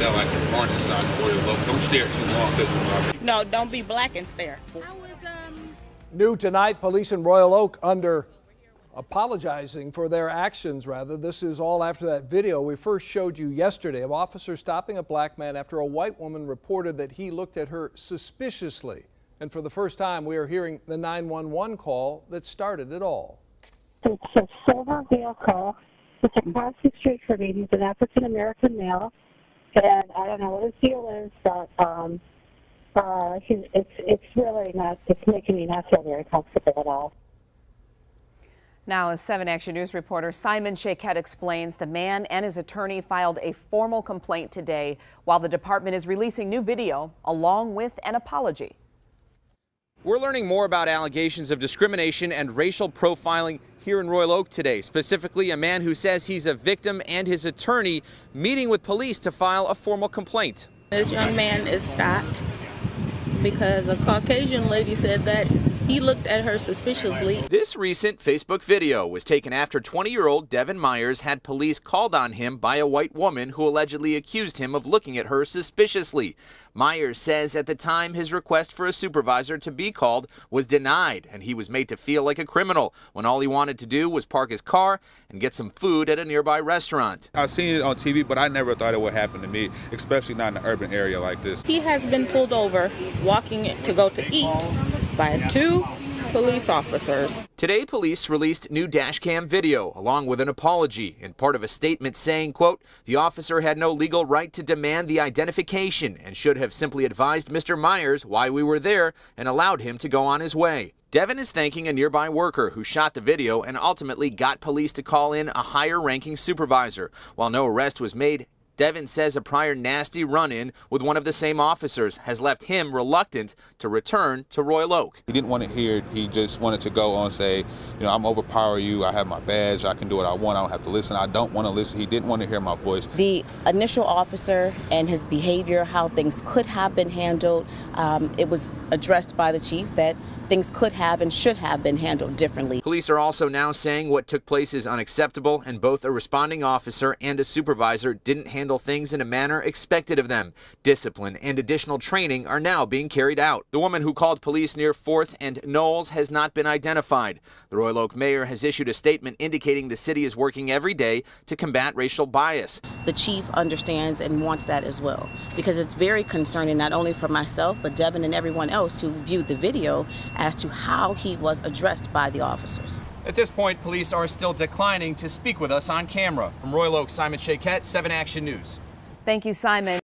hotel at the barn inside the Royal Oak. Don't stare too long because No, don't be black and stare. New tonight, police in Royal Oak apologizing for their actions, rather. This is all after that video we first showed you yesterday of officers stopping a black man after a white woman reported that he looked at her suspiciously. And for the first time, we are hearing the 911 call that started it all. It's a silver vehicle. It's across the street from me. He's an African-American male. And I don't know what his deal is, but it's really not, it's making me not feel very comfortable at all. Now, as 7 Action News reporter Simon Shaquette explains, the man and his attorney filed a formal complaint today while the department is releasing new video along with an apology. We're learning more about allegations of discrimination and racial profiling here in Royal Oak today, specifically a man who says he's a victim and his attorney meeting with police to file a formal complaint. This young man is stopped because a Caucasian lady said that he looked at her suspiciously. This recent Facebook video was taken after 20-year-old Devin Myers had police called on him by a white woman who allegedly accused him of looking at her suspiciously. Myers says at the time his request for a supervisor to be called was denied, and he was made to feel like a criminal when all he wanted to do was park his car and get some food at a nearby restaurant. I've seen it on TV, but I never thought it would happen to me, especially not in an urban area like this. He has been pulled over walking to go to eat by 2 police officers. Today, police released new dash cam video along with an apology in part of a statement saying, quote, the officer had no legal right to demand the identification and should have simply advised Mr. Myers why we were there and allowed him to go on his way. Devin is thanking a nearby worker who shot the video and ultimately got police to call in a higher-ranking supervisor. While no arrest was made, Devin says a prior nasty run-in with one of the same officers has left him reluctant to return to Royal Oak. He didn't want to hear it. He just wanted to go on and say, you know, I'm overpower you. I have my badge. I can do what I want. I don't have to listen. I don't want to listen. He didn't want to hear my voice. The initial officer and his behavior, how things could have been handled, it was addressed by the chief that things could have and should have been handled differently. Police are also now saying what took place is unacceptable, and both a responding officer and a supervisor didn't handle things in a manner expected of them. Discipline and additional training are now being carried out. The woman who called police near 4th and Knowles has not been identified. The Royal Oak mayor has issued a statement indicating the city is working every day to combat racial bias. The chief understands and wants that as well, because it's very concerning not only for myself but Devin and everyone else who viewed the video as to how he was addressed by the officers. At this point, police are still declining to speak with us on camera. From Royal Oak, Simon Shaquette, 7 Action News. Thank you, Simon.